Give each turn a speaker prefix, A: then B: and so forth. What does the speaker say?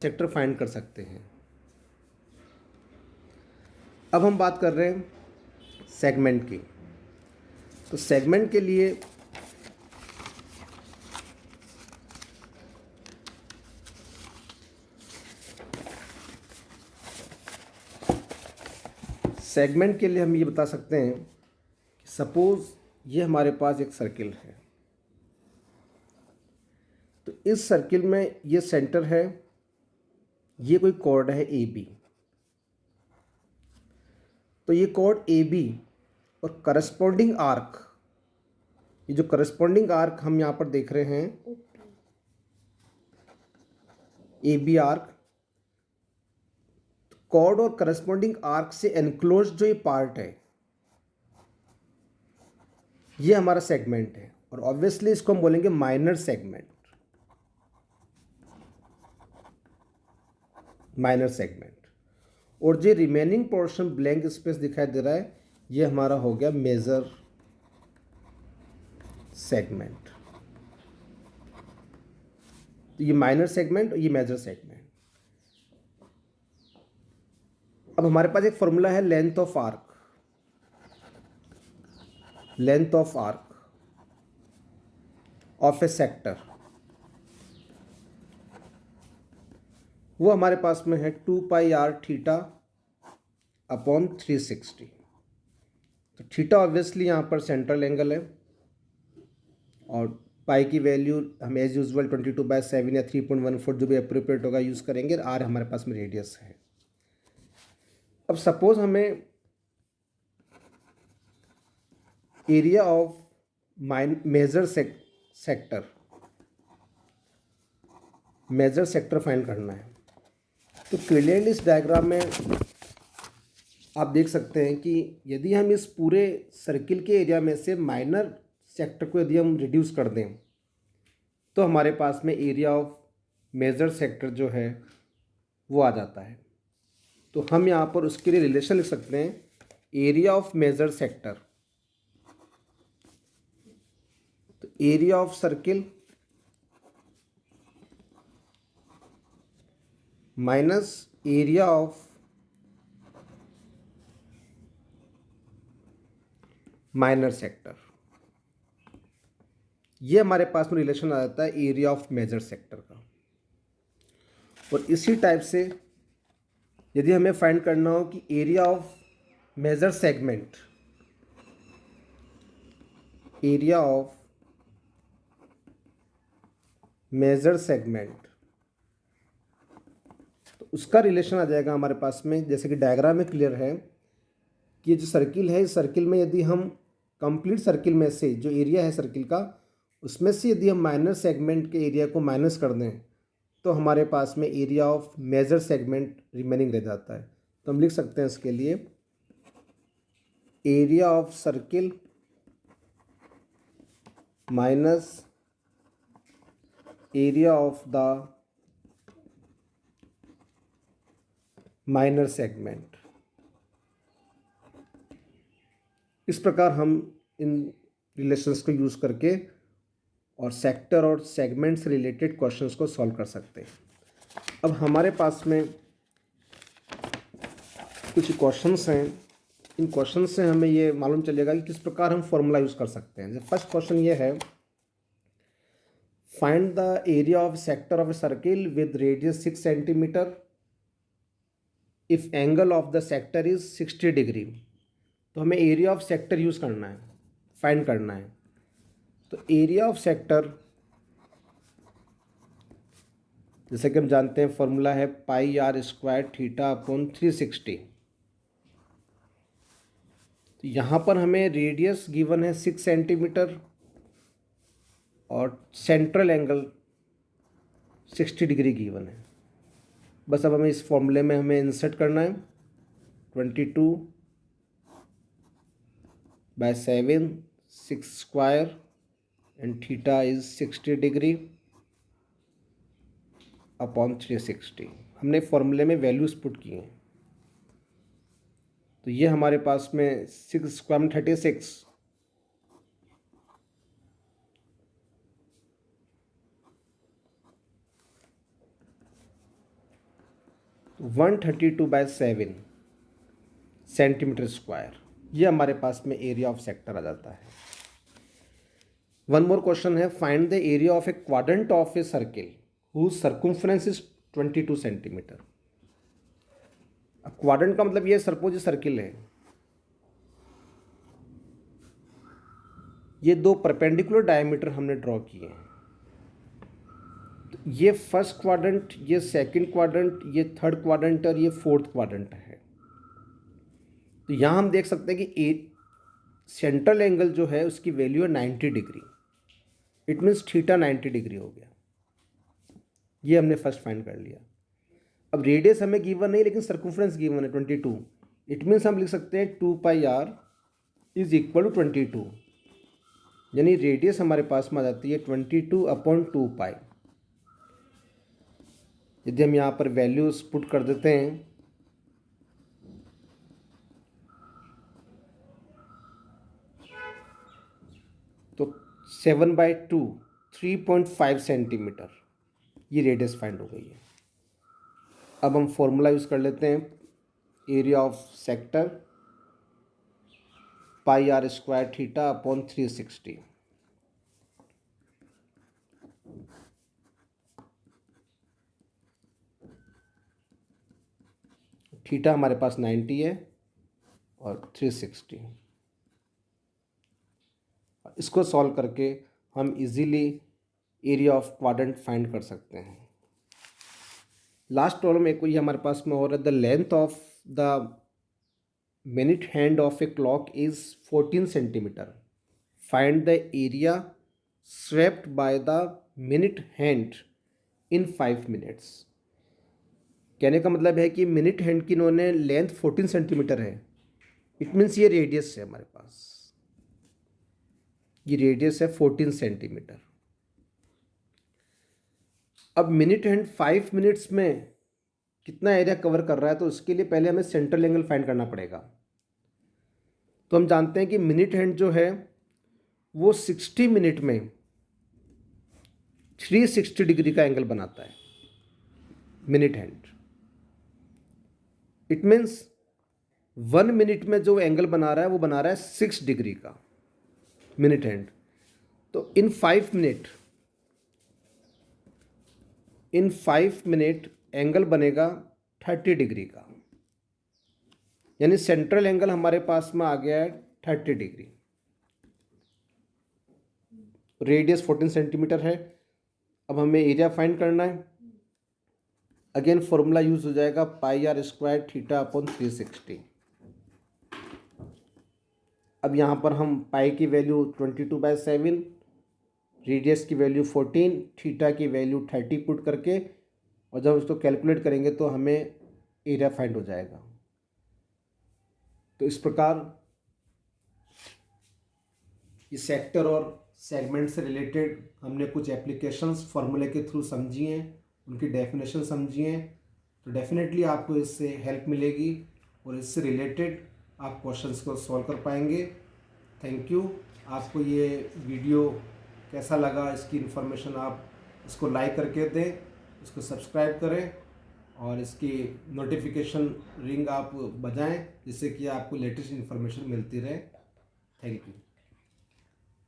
A: Sector find कर सकते हैं। अब हम बात कर रहे हैं सेगमेंट की। तो सेगमेंट के लिए हम ये बता सकते हैं कि सपोज ये हमारे पास एक सर्किल है। तो इस सर्किल में ये सेंटर है, ये कोई कॉर्ड है ए बी। तो ये कॉर्ड ए बी और करस्पॉन्डिंग आर्क, ये जो करस्पॉन्डिंग आर्क हम यहाँ पर देख रहे हैं ए बी आर्क, कॉर्ड और करस्पॉन्डिंग आर्क से एनक्लोज जो ये पार्ट है ये हमारा सेगमेंट है। और ऑब्वियसली इसको हम बोलेंगे माइनर सेगमेंट। और जो रिमेनिंग पोर्शन ब्लैंक स्पेस दिखाई दे रहा है ये हमारा हो गया मेजर सेगमेंट। तो ये माइनर सेगमेंट और ये मेजर सेगमेंट। अब हमारे पास एक फॉर्मूला है length of arc of A sector. वो हमारे पास में है 2πr थीटा अपॉन 360। तो थीटा ऑब्वियसली यहाँ पर सेंट्रल एंगल है और पाई की वैल्यू हम एज यूजुअल 22/7 या 3.14 जो भी अप्रोप्रिएट होगा यूज़ करेंगे। आर हमारे पास में रेडियस है। अब सपोज हमें area of major sector find करना है। तो क्लियरली इस डायग्राम में आप देख सकते हैं कि यदि हम इस पूरे सर्किल के एरिया में से माइनर सेक्टर को यदि हम रिड्यूस कर दें तो हमारे पास में एरिया ऑफ मेजर सेक्टर जो है वो आ जाता है। तो हम यहाँ पर उसके लिए रिलेशन लिख सकते हैं एरिया ऑफ मेजर सेक्टर, तो area of circle minus area of minor sector, ये हमारे पास में रिलेशन आ जाता है एरिया ऑफ मेजर सेक्टर का। और इसी टाइप से यदि हमें फाइंड करना हो कि एरिया ऑफ मेजर सेगमेंट, तो उसका रिलेशन आ जाएगा हमारे पास में, जैसे कि डायग्राम में क्लियर है कि ये जो सर्किल है इस सर्किल में यदि हम कंप्लीट सर्किल में से जो एरिया है सर्किल का उसमें से यदि हम माइनर सेगमेंट के एरिया को माइनस कर दें तो हमारे पास में area of major segment remaining रह जाता है। तो हम लिख सकते हैं इसके लिए area of circle minus area of the minor segment. इस प्रकार हम इन रिलेशंस को यूज़ करके और सेक्टर और सेगमेंट से रिलेटेड क्वेश्चंस को सॉल्व कर सकते हैं। अब हमारे पास में कुछ क्वेश्चंस हैं। इन क्वेश्चन से हमें ये मालूम चलेगा कि किस प्रकार हम फॉर्मूला यूज़ कर सकते हैं। फर्स्ट क्वेश्चन ये है, find the area of sector of a circle with radius 6 centimetre if angle of the sector is 60 degree. तो हमें एरिया ऑफ सेक्टर यूज़ करना है, फाइंड करना है। तो एरिया ऑफ सेक्टर जैसे कि हम जानते हैं फॉर्मूला है πr² थीटा अपॉन 360। तो यहाँ पर हमें रेडियस गिवन है 6 सेंटीमीटर और सेंट्रल एंगल 60 डिग्री गिवन है। बस अब हमें इस फॉर्मूले में हमें इंसर्ट करना है 22/7 6² and theta is 60 degree upon 360। हमने फॉर्मूले में वैल्यूज पुट किए हैं। तो ये हमारे पास में 6² में 36, 132/7 सेंटीमीटर स्क्वायर, ये हमारे पास में एरिया ऑफ सेक्टर आ जाता है। वन मोर क्वेश्चन है, find the area of a quadrant of a circle whose circumference is 22 centimetre. अब क्वाड्रेंट का मतलब ये सपोज सर्किल है, ये दो परपेंडिकुलर डायमीटर हमने ड्रॉ किए हैं, तो ये फर्स्ट क्वाड्रेंट, ये सेकंड क्वाड्रेंट, ये थर्ड क्वाड्रेंट और ये फोर्थ क्वाड्रेंट है। तो यहाँ हम देख सकते हैं कि सेंट्रल एंगल जो है उसकी वैल्यू है 90 degree. It means theta 90 degree हो गया। ये हमने फर्स्ट फाइंड कर लिया। अब रेडियस हमें गिवन नहीं, लेकिन सर्कम्फ्रेंस गिवन है 22। इट मीन्स हम लिख सकते हैं 2πr इज इक्वल टू 22, यानी रेडियस हमारे पास में आ जाती है 22/2π। यदि हम यहाँ पर वैल्यूज पुट कर देते हैं तो 7/2 3.5 सेंटीमीटर, ये रेडियस फाइंड हो गई है। अब हम फॉर्मूला यूज़ कर लेते हैं, area of sector πr² θ/360। Theta हमारे पास 90 है और 360। इसको सॉल्व करके हम easily area of quadrant find कर सकते हैं। लास्ट प्रॉब्लम एक ये हमारे पास में हो रहा है, the length of the minute hand of a clock is 14 centimetre, find the area swept by the minute hand in 5 minutes. कहने का मतलब है कि मिनट हैंड की इन्होंने लेंथ 14 सेंटीमीटर है। इट मीन्स ये रेडियस है हमारे पास, ये रेडियस है 14 सेंटीमीटर। अब मिनट हैंड 5 मिनट्स में कितना एरिया कवर कर रहा है, तो उसके लिए पहले हमें सेंट्रल एंगल फाइंड करना पड़ेगा। तो हम जानते हैं कि मिनट हैंड जो है वो 60 मिनट में 360 डिग्री का एंगल बनाता है minute hand. It means 1 minute में जो एंगल बना रहा है वो बना रहा है 6 डिग्री का मिनट हैंड। तो इन 5 मिनट एंगल बनेगा 30 डिग्री का, यानी सेंट्रल एंगल हमारे पास में आ गया है 30 डिग्री। रेडियस 14 सेंटीमीटर है। अब हमें एरिया फाइंड करना है। अगेन फॉर्मूला यूज हो जाएगा πr² θ/360। अब यहाँ पर हम पाई की वैल्यू 22/7, रेडियस की वैल्यू 14, थीटा की वैल्यू 30 पुट करके, और जब उसको कैलकुलेट करेंगे तो हमें एरिया फाइंड हो जाएगा। तो इस प्रकार इस सेक्टर और सेगमेंट से रिलेटेड हमने कुछ एप्लीकेशंस फार्मूले के थ्रू समझी हैं, उनकी डेफिनेशन समझी हैं। तो डेफिनेटली आपको इससे हेल्प मिलेगी और इससे रिलेटेड आप क्वेश्चंस को सॉल्व कर पाएंगे। Thank you. आपको ये वीडियो कैसा लगा, इसकी इन्फॉर्मेशन आप इसको लाइक करके दें, इसको सब्सक्राइब करें और इसकी नोटिफिकेशन रिंग आप बजाएं, जिससे कि आपको लेटेस्ट इन्फॉर्मेशन मिलती रहे। Thank you.